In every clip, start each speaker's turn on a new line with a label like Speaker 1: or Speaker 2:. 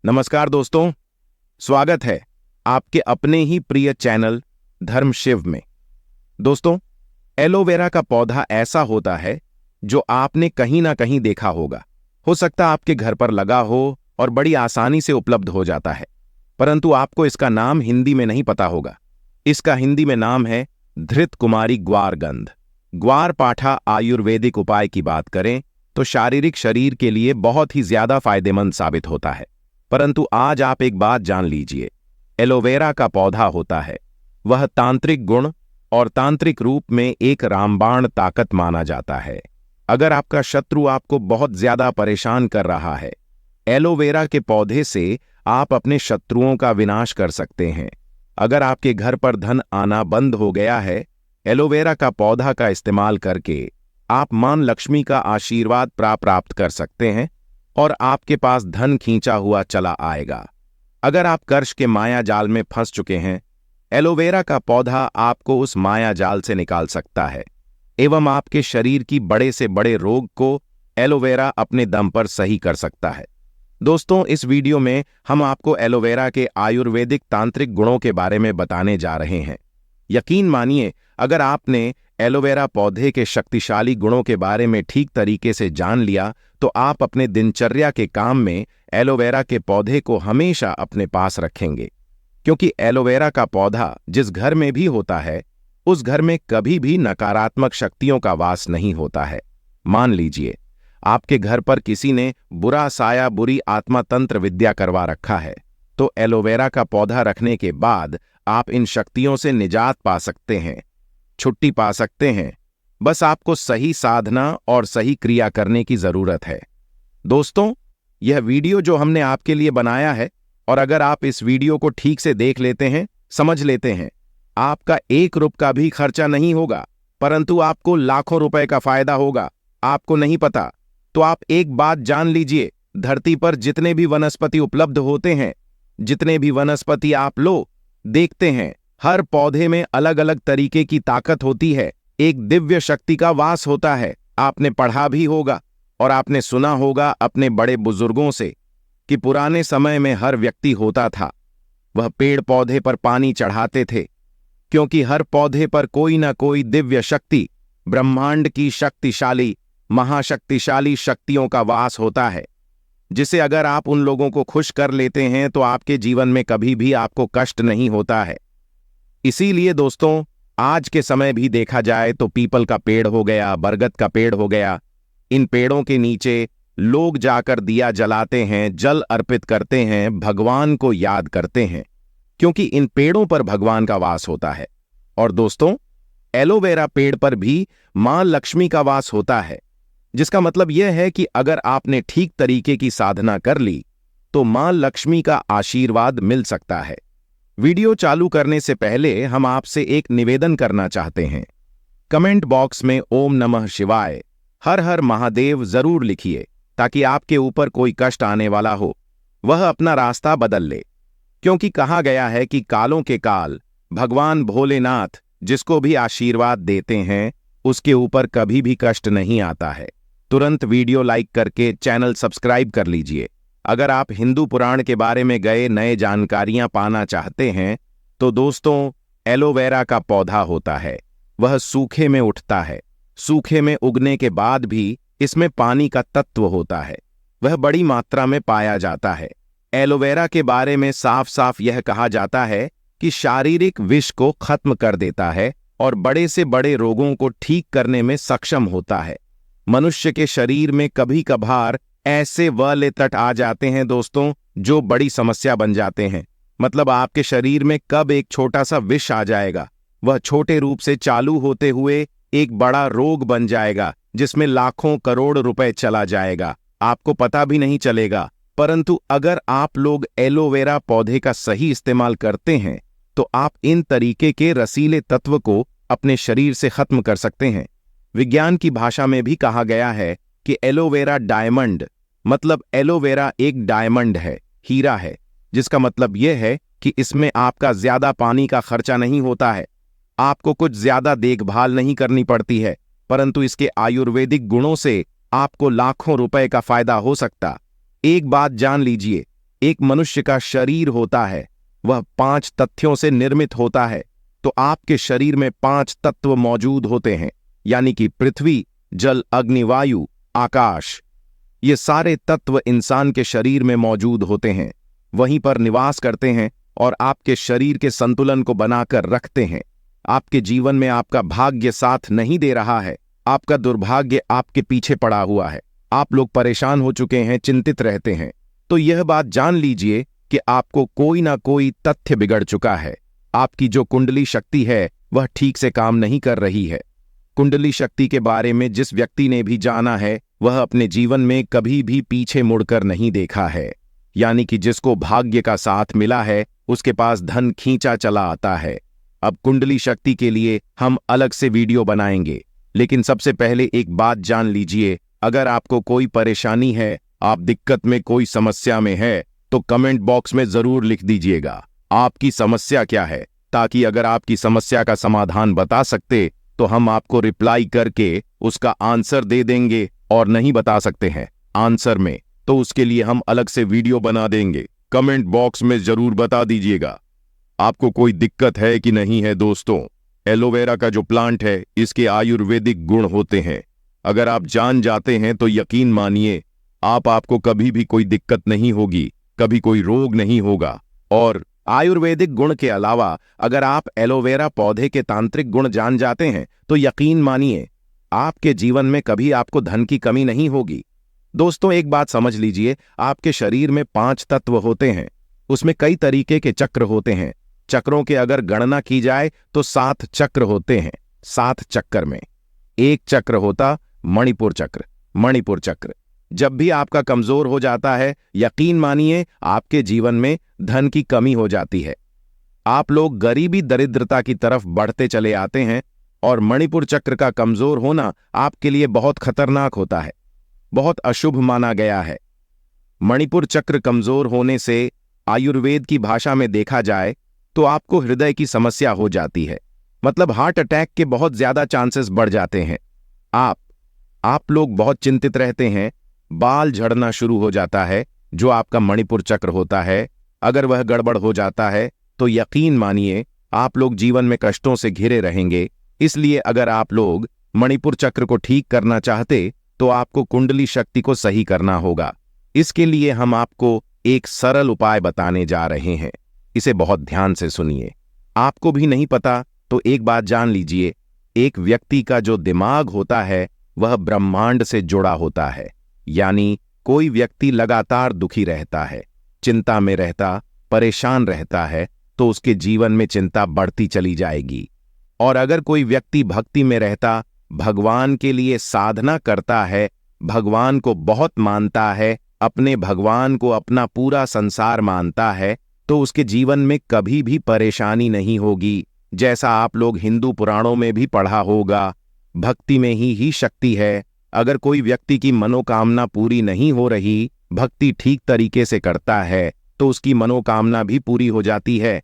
Speaker 1: नमस्कार दोस्तों, स्वागत है आपके अपने ही प्रिय चैनल धर्म शिव में। दोस्तों, एलोवेरा का पौधा ऐसा होता है जो आपने कहीं ना कहीं देखा होगा। हो सकता है आपके घर पर लगा हो और बड़ी आसानी से उपलब्ध हो जाता है, परंतु आपको इसका नाम हिंदी में नहीं पता होगा। इसका हिंदी में नाम है धृतकुमारी ग्वारगंध। ग्वारपाठा आयुर्वेदिक उपाय की बात करें तो शारीरिक शरीर के लिए बहुत ही ज्यादा फायदेमंद साबित होता है। परंतु आज आप एक बात जान लीजिए, एलोवेरा का पौधा होता है, वह तांत्रिक गुण और तांत्रिक रूप में एक रामबाण ताकत माना जाता है। अगर आपका शत्रु आपको बहुत ज्यादा परेशान कर रहा है, एलोवेरा के पौधे से आप अपने शत्रुओं का विनाश कर सकते हैं। अगर आपके घर पर धन आना बंद हो गया है, एलोवेरा का पौधा का इस्तेमाल करके आप मां लक्ष्मी का आशीर्वाद प्राप्त कर सकते हैं और आपके पास धन खींचा हुआ चला आएगा। अगर आप कर्ज के माया जाल में फंस चुके हैं, एलोवेरा का पौधा आपको उस माया जाल से निकाल सकता है एवं आपके शरीर की बड़े से बड़े रोग को एलोवेरा अपने दम पर सही कर सकता है। दोस्तों, इस वीडियो में हम आपको एलोवेरा के आयुर्वेदिक तांत्रिक गुणों के बारे में बताने जा रहे हैं। यकीन मानिए, अगर आपने एलोवेरा पौधे के शक्तिशाली गुणों के बारे में ठीक तरीके से जान लिया तो आप अपने दिनचर्या के काम में एलोवेरा के पौधे को हमेशा अपने पास रखेंगे, क्योंकि एलोवेरा का पौधा जिस घर में भी होता है, उस घर में कभी भी नकारात्मक शक्तियों का वास नहीं होता है। मान लीजिए आपके घर पर किसी ने बुरा साया, बुरी आत्मा तंत्र विद्या करवा रखा है, तो एलोवेरा का पौधा रखने के बाद आप इन शक्तियों से निजात पा सकते हैं, छुट्टी पा सकते हैं। बस आपको सही साधना और सही क्रिया करने की जरूरत है। दोस्तों, यह वीडियो जो हमने आपके लिए बनाया है, और अगर आप इस वीडियो को ठीक से देख लेते हैं, समझ लेते हैं, आपका 1 रुपये का भी खर्चा नहीं होगा, परंतु आपको लाखों रुपए का फायदा होगा। आपको नहीं पता तो आप एक बात जान लीजिए, धरती पर जितने भी वनस्पति उपलब्ध होते हैं, जितने भी वनस्पति आप देखते हैं, हर पौधे में अलग अलग तरीके की ताकत होती है, एक दिव्य शक्ति का वास होता है। आपने पढ़ा भी होगा और आपने सुना होगा अपने बड़े बुजुर्गों से कि पुराने समय में हर व्यक्ति होता था, वह पेड़ पौधे पर पानी चढ़ाते थे, क्योंकि हर पौधे पर कोई ना कोई दिव्य शक्ति, ब्रह्मांड की शक्तिशाली, महाशक्तिशाली शक्तियों का वास होता है, जिसे अगर आप उन लोगों को खुश कर लेते हैं तो आपके जीवन में कभी भी आपको कष्ट नहीं होता है। इसीलिए दोस्तों, आज के समय भी देखा जाए तो पीपल का पेड़ हो गया, बरगद का पेड़ हो गया, इन पेड़ों के नीचे लोग जाकर दिया जलाते हैं, जल अर्पित करते हैं, भगवान को याद करते हैं, क्योंकि इन पेड़ों पर भगवान का वास होता है। और दोस्तों, एलोवेरा पेड़ पर भी मां लक्ष्मी का वास होता है, जिसका मतलब यह है कि अगर आपने ठीक तरीके की साधना कर ली तो मां लक्ष्मी का आशीर्वाद मिल सकता है। वीडियो चालू करने से पहले हम आपसे एक निवेदन करना चाहते हैं। कमेंट बॉक्स में ओम नमः शिवाय, हर हर महादेव जरूर लिखिए, ताकि आपके ऊपर कोई कष्ट आने वाला हो वह अपना रास्ता बदल ले। क्योंकि कहा गया है कि कालों के काल भगवान भोलेनाथ जिसको भी आशीर्वाद देते हैं, उसके ऊपर कभी भी कष्ट नहीं आता है। तुरंत वीडियो लाइक करके चैनल सब्सक्राइब कर लीजिए। अगर आप हिंदू पुराण के बारे में गए नए जानकारियां पाना चाहते हैं तो दोस्तों, एलोवेरा का पौधा होता है, वह सूखे में उठता है। सूखे में उगने के बाद भी इसमें पानी का तत्व होता है, वह बड़ी मात्रा में पाया जाता है। एलोवेरा के बारे में साफ साफ यह कहा जाता है कि शारीरिक विष को खत्म कर देता है और बड़े से बड़े रोगों को ठीक करने में सक्षम होता है। मनुष्य के शरीर में कभी कभार ऐसे वाले तट आ जाते हैं दोस्तों, जो बड़ी समस्या बन जाते हैं। मतलब आपके शरीर में कब एक छोटा सा विष आ जाएगा, वह छोटे रूप से चालू होते हुए एक बड़ा रोग बन जाएगा, जिसमें लाखों करोड़ रुपए चला जाएगा, आपको पता भी नहीं चलेगा। परंतु अगर आप लोग एलोवेरा पौधे का सही इस्तेमाल करते हैं तो आप इन तरीके के रसीले तत्व को अपने शरीर से खत्म कर सकते हैं। विज्ञान की भाषा में भी कहा गया है कि एलोवेरा डायमंड, मतलब एलोवेरा एक डायमंड है, हीरा है, जिसका मतलब यह है कि इसमें आपका ज्यादा पानी का खर्चा नहीं होता है, आपको कुछ ज्यादा देखभाल नहीं करनी पड़ती है, परंतु इसके आयुर्वेदिक गुणों से आपको लाखों रुपए का फायदा हो सकता। एक बात जान लीजिए, एक मनुष्य का शरीर होता है वह 5 तथ्यों से निर्मित होता है। तो आपके शरीर में 5 तत्व मौजूद होते हैं, यानी कि पृथ्वी, जल, अग्नि, वायु, आकाश। ये सारे तत्व इंसान के शरीर में मौजूद होते हैं, वहीं पर निवास करते हैं और आपके शरीर के संतुलन को बनाकर रखते हैं। आपके जीवन में आपका भाग्य साथ नहीं दे रहा है, आपका दुर्भाग्य आपके पीछे पड़ा हुआ है, आप लोग परेशान हो चुके हैं, चिंतित रहते हैं, तो यह बात जान लीजिए कि आपको कोई ना कोई तथ्य बिगड़ चुका है। आपकी जो कुंडली शक्ति है वह ठीक से काम नहीं कर रही है। कुंडली शक्ति के बारे में जिस व्यक्ति ने भी जाना है वह अपने जीवन में कभी भी पीछे मुड़कर नहीं देखा है, यानी कि जिसको भाग्य का साथ मिला है उसके पास धन खींचा चला आता है। अब कुंडली शक्ति के लिए हम अलग से वीडियो बनाएंगे, लेकिन सबसे पहले एक बात जान लीजिए, अगर आपको कोई परेशानी है, आप दिक्कत में, कोई समस्या में है, तो कमेंट बॉक्स में जरूर लिख दीजिएगा आपकी समस्या क्या है, ताकि अगर आपकी समस्या का समाधान बता सकते तो हम आपको रिप्लाई करके उसका आंसर दे देंगे, और नहीं बता सकते हैं आंसर में तो उसके लिए हम अलग से वीडियो बना देंगे। कमेंट बॉक्स में जरूर बता दीजिएगा आपको कोई दिक्कत है कि नहीं है। दोस्तों, एलोवेरा का जो प्लांट है इसके आयुर्वेदिक गुण होते हैं, अगर आप जान जाते हैं तो यकीन मानिए आपको कभी भी कोई दिक्कत नहीं होगी, कभी कोई रोग नहीं होगा। और आयुर्वेदिक गुण के अलावा अगर आप एलोवेरा पौधे के तांत्रिक गुण जान जाते हैं तो यकीन मानिए आपके जीवन में कभी आपको धन की कमी नहीं होगी। दोस्तों, एक बात समझ लीजिए, आपके शरीर में 5 तत्व होते हैं, उसमें कई तरीके के चक्र होते हैं। चक्रों के अगर गणना की जाए तो 7 चक्र होते हैं। 7 चक्र में एक चक्र होता मणिपुर चक्र। मणिपुर चक्र जब भी आपका कमजोर हो जाता है, यकीन मानिए आपके जीवन में धन की कमी हो जाती है, आप लोग गरीबी दरिद्रता की तरफ बढ़ते चले आते हैं। और मणिपुर चक्र का कमजोर होना आपके लिए बहुत खतरनाक होता है, बहुत अशुभ माना गया है। मणिपुर चक्र कमजोर होने से आयुर्वेद की भाषा में देखा जाए तो आपको हृदय की समस्या हो जाती है, मतलब हार्ट अटैक के बहुत ज्यादा चांसेस बढ़ जाते हैं। आप लोग बहुत चिंतित रहते हैं, बाल झड़ना शुरू हो जाता है, जो आपका मणिपुर चक्र होता है। अगर वह गड़बड़ हो जाता है तो यकीन मानिए आप लोग जीवन में कष्टों से घिरे रहेंगे। इसलिए अगर आप लोग मणिपुर चक्र को ठीक करना चाहते तो आपको कुंडली शक्ति को सही करना होगा। इसके लिए हम आपको एक सरल उपाय बताने जा रहे हैं, इसे बहुत ध्यान से सुनिए। आपको भी नहीं पता तो एक बात जान लीजिए, एक व्यक्ति का जो दिमाग होता है वह ब्रह्मांड से जुड़ा होता है, यानी कोई व्यक्ति लगातार दुखी रहता है, चिंता में रहता, परेशान रहता है, तो उसके जीवन में चिंता बढ़ती चली जाएगी। और अगर कोई व्यक्ति भक्ति में रहता, भगवान के लिए साधना करता है, भगवान को बहुत मानता है, अपने भगवान को अपना पूरा संसार मानता है, तो उसके जीवन में कभी भी परेशानी नहीं होगी। जैसा आप लोग हिंदू पुराणों में भी पढ़ा होगा, भक्ति में ही शक्ति है। अगर कोई व्यक्ति की मनोकामना पूरी नहीं हो रही, भक्ति ठीक तरीके से करता है तो उसकी मनोकामना भी पूरी हो जाती है।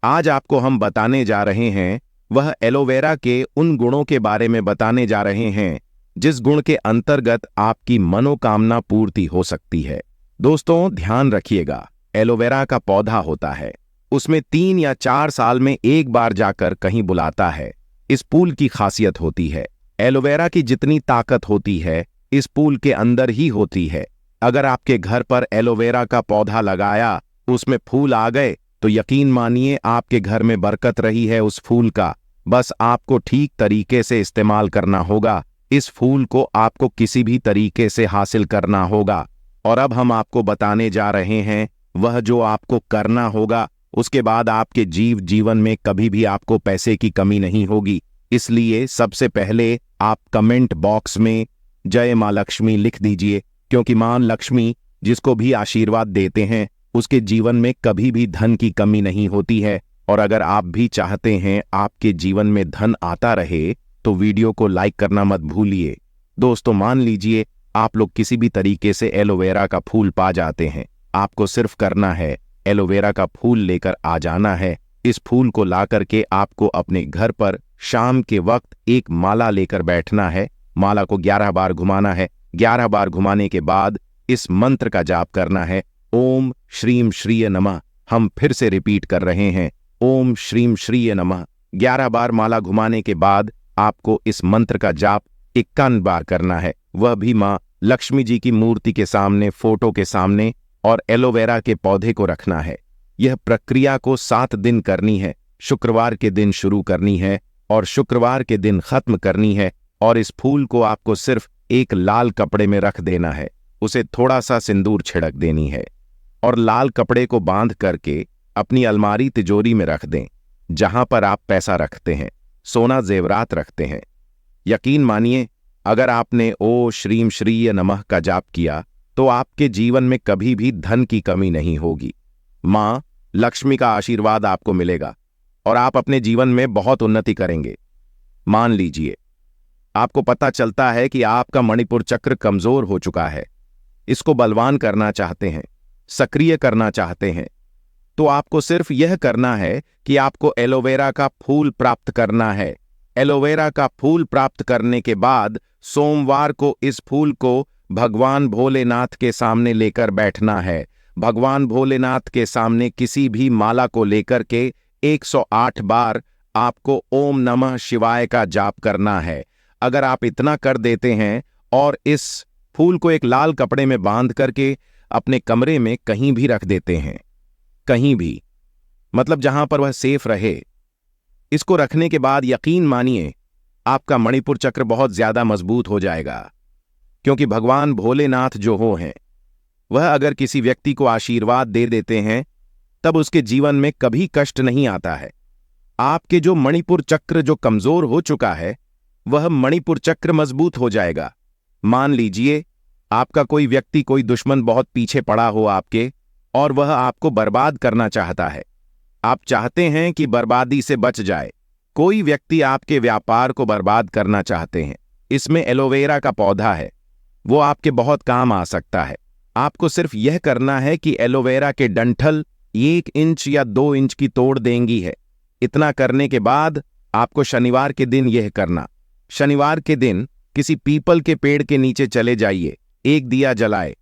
Speaker 1: आज आपको हम बताने जा रहे हैं, वह एलोवेरा के उन गुणों के बारे में बताने जा रहे हैं जिस गुण के अंतर्गत आपकी मनोकामना पूर्ति हो सकती है। दोस्तों, ध्यान रखिएगा, एलोवेरा का पौधा होता है, उसमें 3 या 4 साल में एक बार जाकर कहीं बुलाता है। इस फूल की खासियत होती है, एलोवेरा की जितनी ताकत होती है इस फूल के अंदर ही होती है। अगर आपके घर पर एलोवेरा का पौधा लगाया, उसमें फूल आ गए, तो यकीन मानिए आपके घर में बरकत रही है उस फूल का। बस आपको ठीक तरीके से इस्तेमाल करना होगा, इस फूल को आपको किसी भी तरीके से हासिल करना होगा। और अब हम आपको बताने जा रहे हैं वह जो आपको करना होगा, उसके बाद आपके जीवन में कभी भी आपको पैसे की कमी नहीं होगी। इसलिए सबसे पहले आप कमेंट बॉक्स में जय मां लक्ष्मी लिख दीजिए, क्योंकि मां लक्ष्मी जिसको भी आशीर्वाद देते हैं उसके जीवन में कभी भी धन की कमी नहीं होती है। और अगर आप भी चाहते हैं आपके जीवन में धन आता रहे तो वीडियो को लाइक करना मत भूलिए। दोस्तों, मान लीजिए आप लोग किसी भी तरीके से एलोवेरा का फूल पा जाते हैं, आपको सिर्फ करना है एलोवेरा का फूल लेकर आ जाना है। इस फूल को ला करके आपको अपने घर पर शाम के वक्त एक माला लेकर बैठना है, माला को 11 बार घुमाना है। 11 बार घुमाने के बाद इस मंत्र का जाप करना है, ओम श्रीम श्रीय नमः। हम फिर से रिपीट कर रहे हैं, ओम श्रीम श्रीय नमः। 11 बार माला घुमाने के बाद आपको इस मंत्र का जाप 51 बार करना है, वह भी मां लक्ष्मी जी की मूर्ति के सामने, फोटो के सामने, और एलोवेरा के पौधे को रखना है। यह प्रक्रिया को 7 दिन करनी है। शुक्रवार के दिन शुरू करनी है और शुक्रवार के दिन खत्म करनी है। और इस फूल को आपको सिर्फ एक लाल कपड़े में रख देना है, उसे थोड़ा सा सिंदूर छिड़क देनी है और लाल कपड़े को बांध करके अपनी अलमारी तिजोरी में रख दें, जहां पर आप पैसा रखते हैं, सोना जेवरात रखते हैं। यकीन मानिए, अगर आपने ओ श्रीम श्रीय नमः का जाप किया तो आपके जीवन में कभी भी धन की कमी नहीं होगी। मां लक्ष्मी का आशीर्वाद आपको मिलेगा और आप अपने जीवन में बहुत उन्नति करेंगे। मान लीजिए आपको पता चलता है कि आपका मणिपुर चक्र कमजोर हो चुका है, इसको बलवान करना चाहते हैं, सक्रिय करना चाहते हैं, तो आपको सिर्फ यह करना है कि आपको एलोवेरा का फूल प्राप्त करना है। एलोवेरा का फूल प्राप्त करने के बाद सोमवार को इस फूल को भगवान भोलेनाथ के सामने लेकर बैठना है। भगवान भोलेनाथ के सामने किसी भी माला को लेकर के 108 बार आपको ओम नमः शिवाय का जाप करना है। अगर आप इतना कर देते हैं और इस फूल को एक लाल कपड़े में बांध करके अपने कमरे में कहीं भी रख देते हैं, कहीं भी, मतलब जहां पर वह सेफ रहे, इसको रखने के बाद यकीन मानिए आपका मणिपुर चक्र बहुत ज्यादा मजबूत हो जाएगा। क्योंकि भगवान भोलेनाथ जो हो हैं, वह अगर किसी व्यक्ति को आशीर्वाद दे देते हैं तब उसके जीवन में कभी कष्ट नहीं आता है। आपके जो मणिपुर चक्र जो कमजोर हो चुका है, वह मणिपुर चक्र मजबूत हो जाएगा। मान लीजिए आपका कोई व्यक्ति, कोई दुश्मन बहुत पीछे पड़ा हो आपके और वह आपको बर्बाद करना चाहता है, आप चाहते हैं कि बर्बादी से बच जाए। कोई व्यक्ति आपके व्यापार को बर्बाद करना चाहते हैं, इसमें एलोवेरा का पौधा है, वो आपके बहुत काम आ सकता है। आपको सिर्फ यह करना है कि एलोवेरा के डंठल 1 इंच या 2 इंच की तोड़ देंगी है। इतना करने के बाद आपको शनिवार के दिन यह करना, शनिवार के दिन किसी पीपल के पेड़ के नीचे चले जाइए, एक दिया जलाए,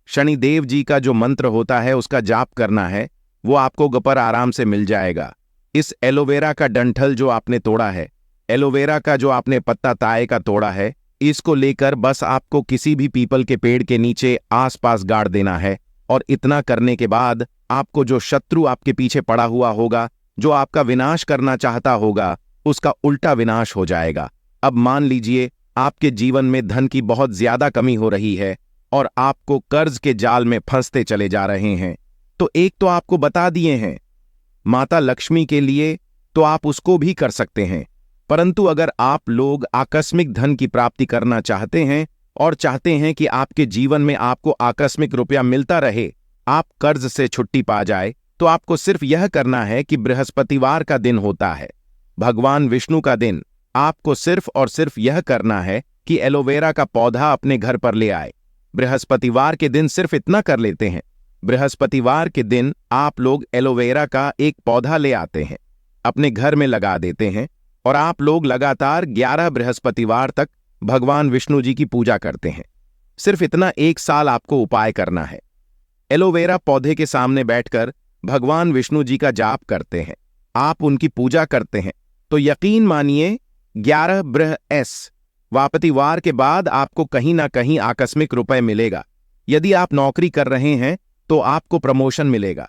Speaker 1: शनिदेव जी का जो मंत्र होता है उसका जाप करना है, वो आपको गपर आराम से मिल जाएगा। इस एलोवेरा का डंठल जो आपने तोड़ा है, एलोवेरा का जो आपने पत्ता ताए का तोड़ा है, इसको लेकर बस आपको किसी भी पीपल के पेड़ के नीचे आसपास गाड़ देना है। और इतना करने के बाद आपको जो शत्रु आपके पीछे पड़ा हुआ होगा, जो आपका विनाश करना चाहता होगा, उसका उल्टा विनाश हो जाएगा। अब मान लीजिए आपके जीवन में धन की बहुत ज्यादा कमी हो रही है और आपको कर्ज के जाल में फंसते चले जा रहे हैं, तो एक तो आपको बता दिए हैं माता लक्ष्मी के लिए, तो आप उसको भी कर सकते हैं। परंतु अगर आप लोग आकस्मिक धन की प्राप्ति करना चाहते हैं और चाहते हैं कि आपके जीवन में आपको आकस्मिक रुपया मिलता रहे, आप कर्ज से छुट्टी पा जाए, तो आपको सिर्फ यह करना है कि बृहस्पतिवार का दिन होता है, भगवान विष्णु का दिन, आपको सिर्फ और सिर्फ यह करना है कि एलोवेरा का पौधा अपने घर पर ले आए। बृहस्पतिवार के दिन सिर्फ इतना कर लेते हैं, बृहस्पतिवार के दिन आप लोग एलोवेरा का एक पौधा ले आते हैं, अपने घर में लगा देते हैं और आप लोग लगातार 11 बृहस्पतिवार तक भगवान विष्णु जी की पूजा करते हैं। सिर्फ इतना 1 साल आपको उपाय करना है। एलोवेरा पौधे के सामने बैठकर भगवान विष्णु जी का जाप करते हैं, आप उनकी पूजा करते हैं, तो यकीन मानिए 11 बृहस्पतिवार के बाद आपको कहीं ना कहीं आकस्मिक रुपए मिलेगा। यदि आप नौकरी कर रहे हैं तो आपको प्रमोशन मिलेगा।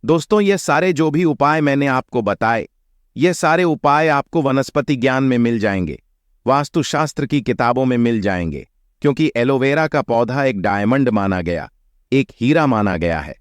Speaker 1: दोस्तों, ये सारे जो भी उपाय मैंने आपको बताए, ये सारे उपाय आपको वनस्पति ज्ञान में मिल जाएंगे, वास्तुशास्त्र की किताबों में मिल जाएंगे, क्योंकि एलोवेरा का पौधा एक डायमंड माना गया, एक हीरा माना गया है।